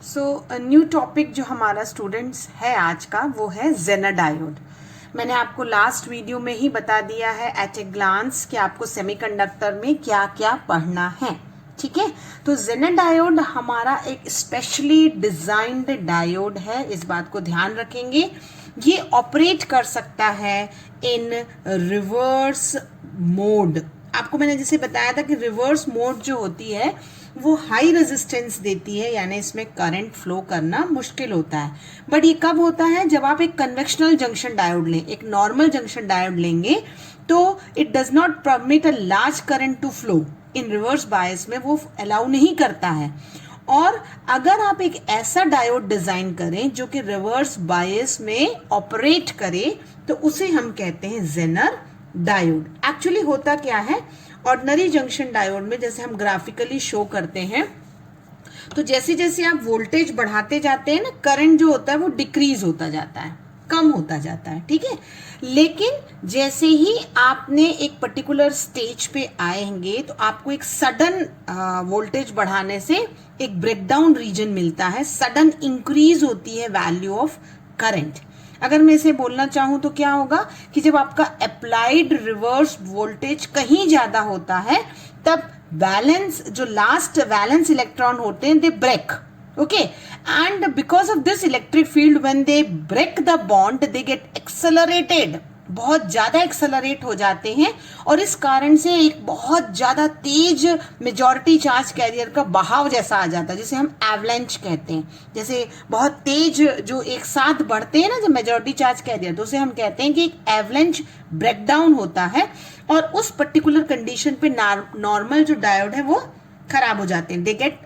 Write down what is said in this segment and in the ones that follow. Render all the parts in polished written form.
New topic जो हमारा students है आज का वो है जेनर डायोड। मैंने आपको लास्ट वीडियो में ही बता दिया है एट ए ग्लांस कि आपको सेमीकंडक्टर में क्या क्या पढ़ना है। ठीक है, तो जेनर डायोड हमारा एक स्पेशली डिजाइंड डायोड है, इस बात को ध्यान रखेंगे। ये ऑपरेट कर सकता है इन रिवर्स मोड। आपको मैंने जैसे बताया था कि रिवर्स मोड जो होती है वो हाई रेजिस्टेंस देती है, यानी इसमें करंट फ्लो करना मुश्किल होता है। बट ये कब होता है? जब आप एक कन्वेंशनल जंक्शन डायोड लें, एक नॉर्मल जंक्शन डायोड लेंगे तो it does not permit a large current to flow. In reverse bias में वो अलाउ नहीं करता है। और अगर आप एक ऐसा डायोड डिजाइन करें जो कि रिवर्स बायस में ऑपरेट करे तो उसे हम कहते हैं जेनर डायोड। एक्चुअली होता क्या है, ऑर्डिनरी जंक्शन डायोड में जैसे हम ग्राफिकली शो करते हैं तो जैसे जैसे आप वोल्टेज बढ़ाते जाते हैं ना, करंट जो होता है वो डिक्रीज होता जाता है, कम होता जाता है। ठीक है, लेकिन जैसे ही आपने एक पर्टिकुलर स्टेज पे आएंगे तो आपको एक सडन वोल्टेज बढ़ाने से एक ब्रेकडाउन रीजन मिलता है, सडन इंक्रीज होती है वैल्यू ऑफ करंट। अगर मैं इसे बोलना चाहूं तो क्या होगा कि जब आपका अप्लाइड रिवर्स वोल्टेज कहीं ज्यादा होता है तब वैलेंस, जो लास्ट वैलेंस इलेक्ट्रॉन होते हैं, they break. Okay, and because of this electric field when they break the bond they get accelerated, बहुत ज्यादा एक्सेलरेट हो जाते हैं और इस कारण से एक बहुत ज्यादा तेज मेजॉरिटी चार्ज कैरियर का बहाव जैसा आ जाता है, जिसे हम एवलेंच कहते हैं। जैसे बहुत तेज जो एक साथ बढ़ते हैं ना जब मेजॉरिटी चार्ज कैरियर, तो उसे हम कहते हैं कि एक एवलेंच ब्रेकडाउन होता है और उस पर्टिकुलर कंडीशन पे नॉर्मल जो डायोड है वो खराब हो जाते हैं, दे गेट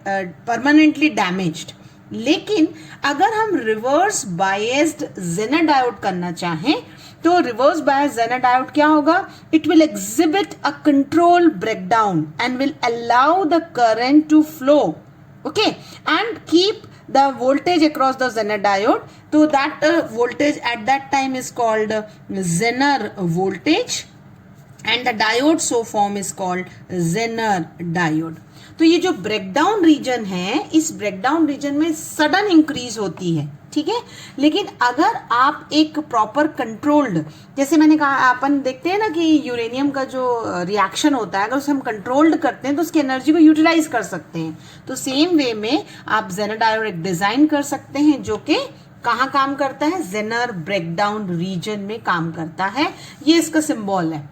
परमानेंटली डैमेज्ड। लेकिन अगर हम रिवर्स बायस्ड जेनर डायोड करना चाहें तो रिवर्स बायस जेनर डायोड क्या होगा? It will exhibit a control breakdown and will allow the current to flow, okay, and keep the voltage across the Zener diode. So that voltage at that time is called Zener voltage and the diode so form is called Zener diode. तो ये जो breakdown region है, इस breakdown region में sudden increase होती है, ठीक है। लेकिन अगर आप एक प्रॉपर कंट्रोल्ड, जैसे मैंने कहा अपन देखते हैं ना कि यूरेनियम का जो रिएक्शन होता है अगर उसे हम कंट्रोल्ड करते हैं तो उसकी एनर्जी को यूटिलाइज कर सकते हैं। तो सेम वे में आप जेनर डायोड एक डिजाइन कर सकते हैं जो कि कहाँ काम करता है? जेनर ब्रेकडाउन रीजन में काम करता है। ये इसका सिंबल है,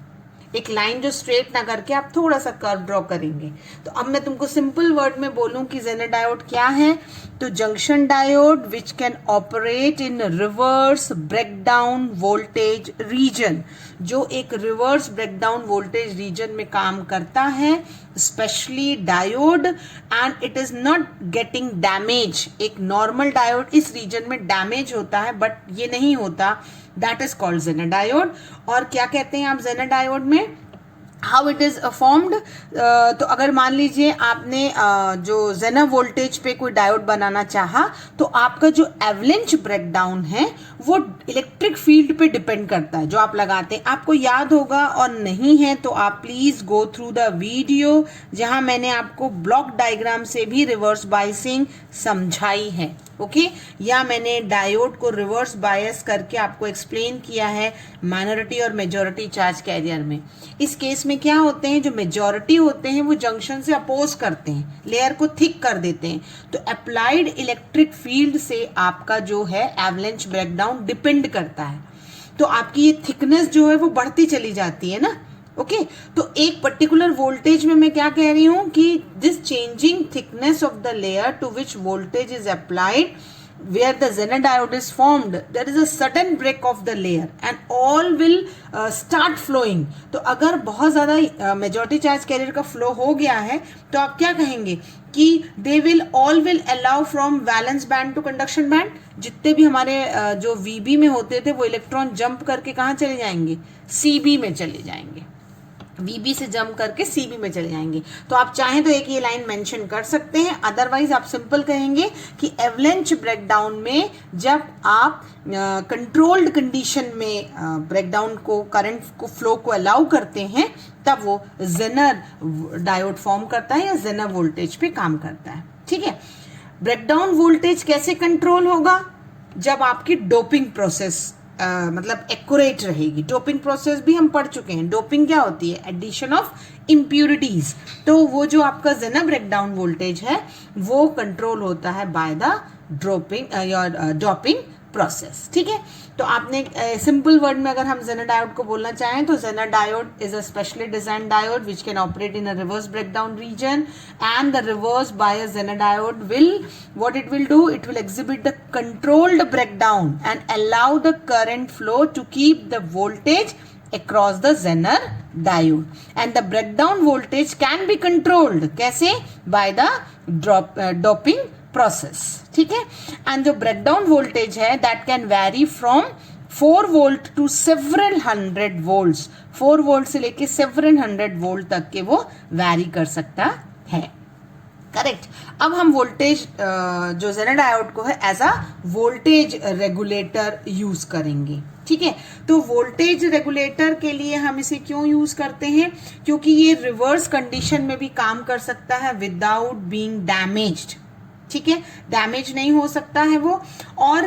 एक लाइन जो स्ट्रेट ना करके आप थोड़ा सा कर्व ड्रॉ करेंगे। तो अब मैं तुमको सिंपल वर्ड में बोलूं कि जेनर डायोड क्या है, तो junction diode which can operate in reverse breakdown voltage region, जो एक रिवर्स ब्रेकडाउन वोल्टेज रीजन में काम करता है, specially diode, and it is not getting damage. एक नॉर्मल डायोड इस रीजन में डैमेज होता है बट ये नहीं होता, that is called Zener diode. और क्या कहते हैं आप जेनर डायोड में? How it is formed? तो अगर मान लीजिए आपने जो जेनर वोल्टेज पे कोई डायोड बनाना चाहा तो आपका जो एवलेंच ब्रेकडाउन है वो इलेक्ट्रिक फील्ड पे डिपेंड करता है जो आप लगाते हैं। आपको याद होगा, और नहीं है तो आप please go through the video जहां मैंने आपको ब्लॉक डायग्राम से भी रिवर्स बायसिंग समझाई है, ओके, या मैंने डायोड को रिवर्स बायस करके आपको एक्सप्लेन किया है माइनॉरिटी और मेजॉरिटी चार्ज कैरियर में। इस केस में क्या होते हैं, जो मेजॉरिटी होते हैं वो जंक्शन से अपोज करते हैं, लेयर को थिक कर देते हैं, तो अप्लाइड इलेक्ट्रिक फील्ड से आपका जो है एवलेंच ब्रेकडाउन डिपेंड करता है। तो आपकी ये थिकनेस जो है वो बढ़ती चली जाती है ना, ओके। तो एक पर्टिकुलर वोल्टेज में मैं क्या कह रही हूं कि this changing thickness of the layer to which voltage is applied where the Zener diode is formed, there is a sudden break of the layer and all will start flowing. तो अगर बहुत ज़्यादा मेजॉरिटी चार्ज कैरियर का flow हो गया है तो आप क्या कहेंगे कि they will all will allow from valence band to conduction band। जितने भी हमारे जो VB में होते थे वो इलेक्ट्रॉन जंप करके कहाँ चले जाएंगे? CB में चले जाएंगे, VB से जंप करके CB में चले जाएंगे। तो आप चाहें तो एक ये लाइन मेंशन कर सकते हैं, अदरवाइज आप सिंपल कहेंगे कि एवलेंच ब्रेकडाउन में जब आप कंट्रोल्ड कंडीशन में ब्रेकडाउन को, करंट को, फ्लो को अलाउ करते हैं तब वो जेनर डायोड फॉर्म करता है या जेनर वोल्टेज पे काम करता है। ठीक है, ब्रेकडाउन वोल्टेज कैसे कंट्रोल होगा? जब आपकी डोपिंग प्रोसेस मतलब एक्यूरेट रहेगी। डोपिंग प्रोसेस भी हम पढ़ चुके हैं। डोपिंग क्या होती है? Addition of impurities. तो वो जो आपका जेना ब्रेकडाउन वोल्टेज है वो कंट्रोल होता है बाय द डोपिंग प्रोसेस। ठीक है, तो आपने सिंपल वर्ड में अगर हम जेना डायोड को बोलना चाहें तो Zener diode is a specially design diode which can operate in a reverse breakdown region, and the reverse by a Zener diode will what it will do, it will exhibit the controlled breakdown and allow the current flow to keep the voltage across the Zener diode, and the breakdown voltage can be controlled कैसे? by the doping process। ठीक है, and जो breakdown voltage है that can vary from 4 volt to several hundred volts। 4 volt से लेके several hundred volt तक के वो वैरी कर सकता है। करेक्ट। अब हम वोल्टेज जो जेना डायोड को है as a voltage regulator use करेंगे। ठीक है, तो वोल्टेज रेगुलेटर के लिए हम इसे क्यों यूज करते हैं? क्योंकि ये रिवर्स कंडीशन में भी काम कर सकता है विदाउट बीइंग डैमेज्ड। ठीक है, डैमेज नहीं हो सकता है वो। और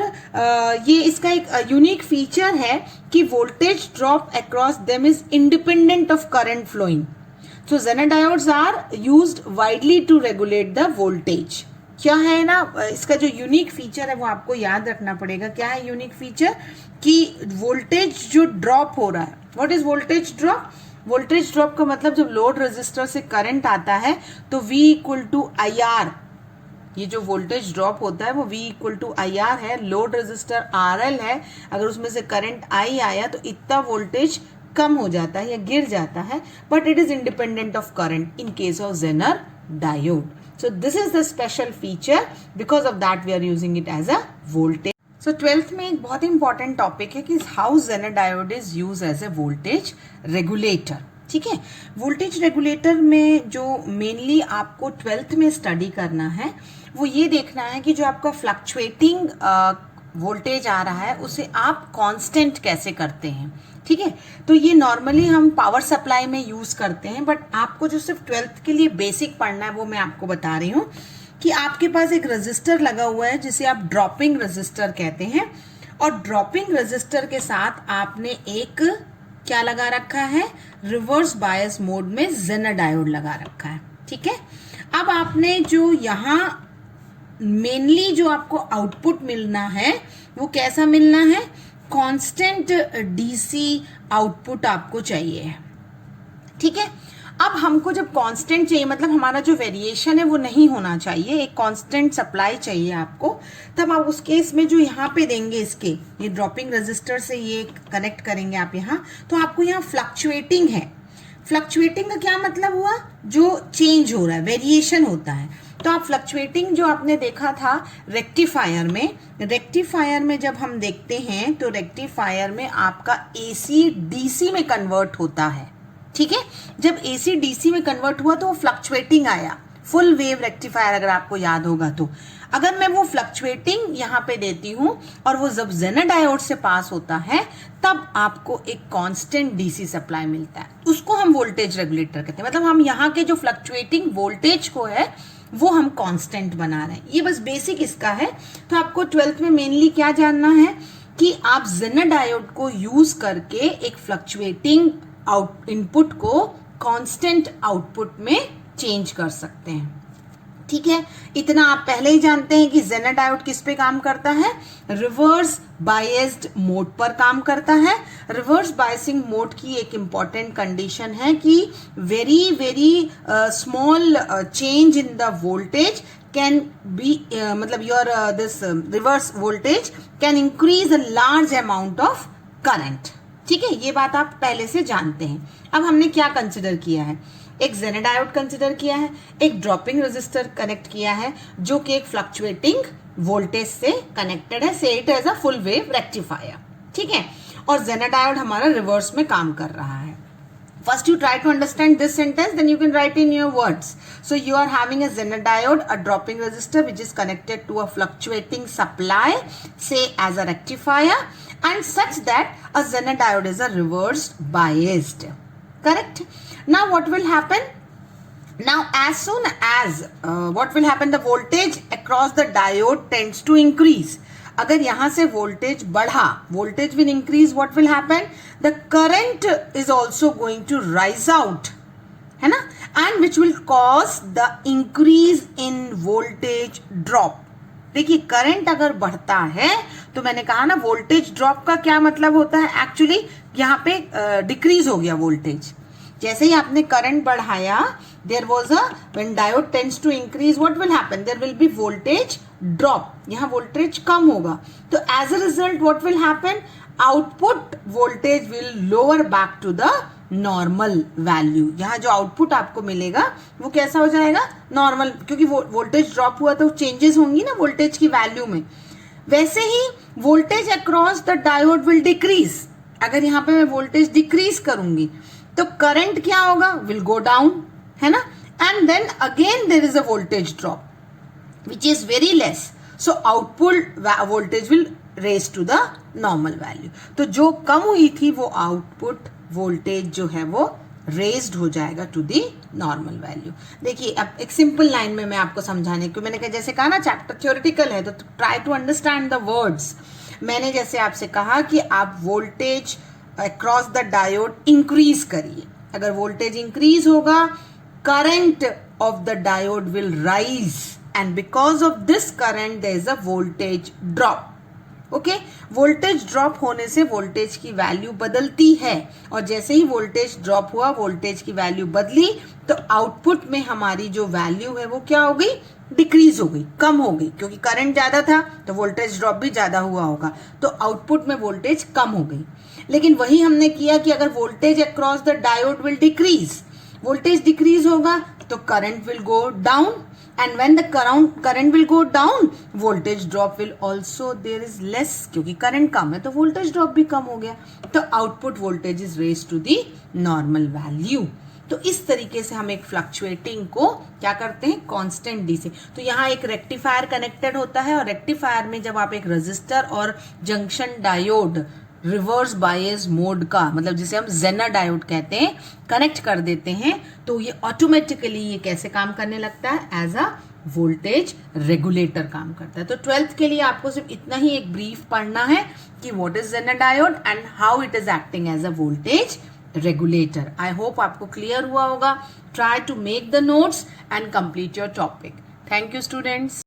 ये इसका एक यूनिक फीचर है कि voltage drop across them is independent of current flowing. So Zener diodes are used widely to regulate the voltage। क्या है ना, इसका जो यूनिक फीचर है वो आपको याद रखना पड़ेगा। क्या है यूनिक फीचर? कि वोल्टेज जो ड्रॉप हो रहा है, what is voltage drop? Voltage drop का मतलब जब लोड रेजिस्टर से करंट आता है तो V इक्वल टू IR, ये जो वोल्टेज ड्रॉप होता है वो V इक्वल टू IR है। लोड रेजिस्टर RL है, अगर उसमें से करंट I आया तो इतना वोल्टेज कम हो जाता है या गिर जाता है, but it is independent of current in case of Zener diode. So this is the special feature, because of that we are using it as a voltage. So 12th में एक बहुत इंपॉर्टेंट टॉपिक है कि how Zener diode is use as a voltage regulator. ठीक है, voltage regulator में जो mainly आपको 12th में स्टडी करना है वो ये देखना है कि जो आपका फ्लक्चुएटिंग वोल्टेज आ रहा है उसे आप कांस्टेंट कैसे करते हैं। ठीक है, तो ये नॉर्मली हम पावर सप्लाई में यूज करते हैं, बट आपको जो सिर्फ 12th के लिए बेसिक पढ़ना है वो मैं आपको बता रही हूँ कि आपके पास एक रजिस्टर लगा हुआ है जिसे आप ड्रॉपिंग रजिस्टर कहते हैं, और ड्रॉपिंग रजिस्टर के साथ आपने एक क्या लगा रखा है? रिवर्स बायस मोड में जेनर डायोड लगा रखा है। ठीक है, अब आपने जो यहाँ मेनली जो आपको आउटपुट मिलना है वो कैसा मिलना है? कांस्टेंट डीसी आउटपुट आपको चाहिए। ठीक है, अब हमको जब कांस्टेंट चाहिए मतलब हमारा जो वेरिएशन है वो नहीं होना चाहिए, एक कांस्टेंट सप्लाई चाहिए आपको, तब आप उस केस में जो यहाँ पे देंगे इसके ये ड्रॉपिंग रजिस्टर से ये कनेक्ट करेंगे आप यहाँ, तो आपको यहाँ फ्लक्चुएटिंग है। फ्लक्चुएटिंग का क्या मतलब हुआ? जो चेंज हो रहा है, वेरिएशन होता है। तो आप फ्लक्चुएटिंग जो आपने देखा था रेक्टिफायर में जब हम देखते हैं तो रेक्टिफायर में आपका AC DC में कन्वर्ट होता है। ठीक है, जब AC DC में कन्वर्ट हुआ तो वो फ्लक्चुएटिंग आया, फुल वेव रेक्टिफायर अगर आपको याद होगा तो। अगर मैं वो फ्लक्चुएटिंग यहाँ पे देती हूँ और वो जब जेनर डायोड से पास होता है तब आपको एक कांस्टेंट डीसी सप्लाई मिलता है, उसको हम वोल्टेज रेगुलेटर कहते हैं। मतलब हम यहाँ के जो फ्लक्चुएटिंग वोल्टेज को है वो हम कांस्टेंट बना रहे हैं। ये बस बेसिक इसका है। तो आपको 12th में मेनली क्या जानना है कि आप जेनर डायोड को यूज करके एक फ्लक्चुएटिंग इनपुट को कांस्टेंट आउटपुट में चेंज कर सकते हैं। ठीक है, इतना आप पहले ही जानते हैं कि जेनर डायोड किस पे काम करता है? रिवर्स बायस्ड मोड पर काम करता है। रिवर्स बायसिंग मोड की एक इंपॉर्टेंट कंडीशन है कि very very small change in the voltage can be मतलब your this reverse voltage can increase a large amount of current. ठीक है, ये बात आप पहले से जानते हैं। अब हमने क्या कंसिडर किया है? एक जेनर डायोड कंसिडर किया है, एक ड्रॉपिंग रेजिस्टर कनेक्ट किया है जो कि एक फ्लक्चुएटिंग वोल्टेज से कनेक्टेड है, से it as a full wave rectifier. ठीक है, और जेनर डायोड हमारा रिवर्स में काम कर रहा है। First you try to understand this sentence, then you can write in your words. So you are having a Zener diode, a dropping resistor which is connected to a fluctuating supply, say as a rectifier, and such that a Zener diode is a reversed biased. Correct? Now what will happen? Now as soon as what will happen, the voltage across the diode tends to increase. अगर यहाँ से voltage बढ़ा, voltage will increase, what will happen, the current is also going to rise out, है ना, and which will cause the increase in voltage drop. देखिए current अगर बढ़ता है तो मैंने कहा ना वोल्टेज ड्रॉप का क्या मतलब होता है, एक्चुअली यहाँ पे डिक्रीज हो गया वोल्टेज. जैसे ही आपने करंट बढ़ाया, there was a when diode tends to increase, what will happen, there will be voltage drop, यहाँ वोल्टेज कम होगा. तो as a result what will happen, output voltage will lower back to the normal value. यहाँ जो output आपको मिलेगा वो कैसा हो जाएगा, नॉर्मल, क्योंकि वोल्टेज ड्रॉप हुआ तो चेंजेस होंगी ना वोल्टेज की वैल्यू में. वैसे ही voltage across the diode will decrease. अगर यहाँ पे मैं वोल्टेज डिक्रीज करूंगी तो करंट क्या होगा, विल गो डाउन, है ना, and then again there is a voltage drop which is very less. So output voltage will raise to the normal value. तो जो कम हुई थी वो आउटपुट वोल्टेज जो है वो रेज्ड हो जाएगा टू दी नॉर्मल वैल्यू. देखिए अब एक सिंपल लाइन में मैं आपको समझाने को, मैंने जैसे कहा ना चैप्टर थ्योरेटिकल है तो try to understand the words. मैंने जैसे आपसे कहा कि आप voltage across the diode increase करिए. अगर वोल्टेज इंक्रीज होगा, current of the diode will rise and because of this current there is a voltage drop. Okay, voltage drop होने से वोल्टेज की वैल्यू बदलती है, और जैसे ही वोल्टेज ड्रॉप हुआ, वोल्टेज की वैल्यू बदली, तो आउटपुट में हमारी जो वैल्यू है वो क्या हो गई, डिक्रीज हो गई, कम हो गई, क्योंकि करंट ज्यादा था तो वोल्टेज ड्रॉप भी ज्यादा हुआ होगा, तो आउटपुट में वोल्टेज कम हो गई. लेकिन वही हमने किया कि अगर voltage across the diode will decrease, voltage decrease होगा तो current will go down, and when the current will go down, voltage drop will also there is less, क्योंकि करंट कम है तो वोल्टेज ड्रॉप भी कम हो गया, तो output voltage is raise to the normal value. तो इस तरीके से हम एक फ्लक्चुएटिंग को क्या करते हैं, कांस्टेंट डी से. तो यहाँ एक रेक्टिफायर कनेक्टेड होता है, और रेक्टिफायर में जब आप एक रजिस्टर और junction diode reverse bias mode का, मतलब जिसे हम जेनर डायोड कहते हैं, कनेक्ट कर देते हैं, तो ये ऑटोमेटिकली ये कैसे काम करने लगता है, एज अ वोल्टेज रेगुलेटर काम करता है. तो 12th के लिए आपको सिर्फ इतना ही एक ब्रीफ पढ़ना है कि what is Zener diode and how it is acting as a voltage regulator. I hope आपको क्लियर हुआ होगा. Try to make the notes and complete your topic. Thank you students.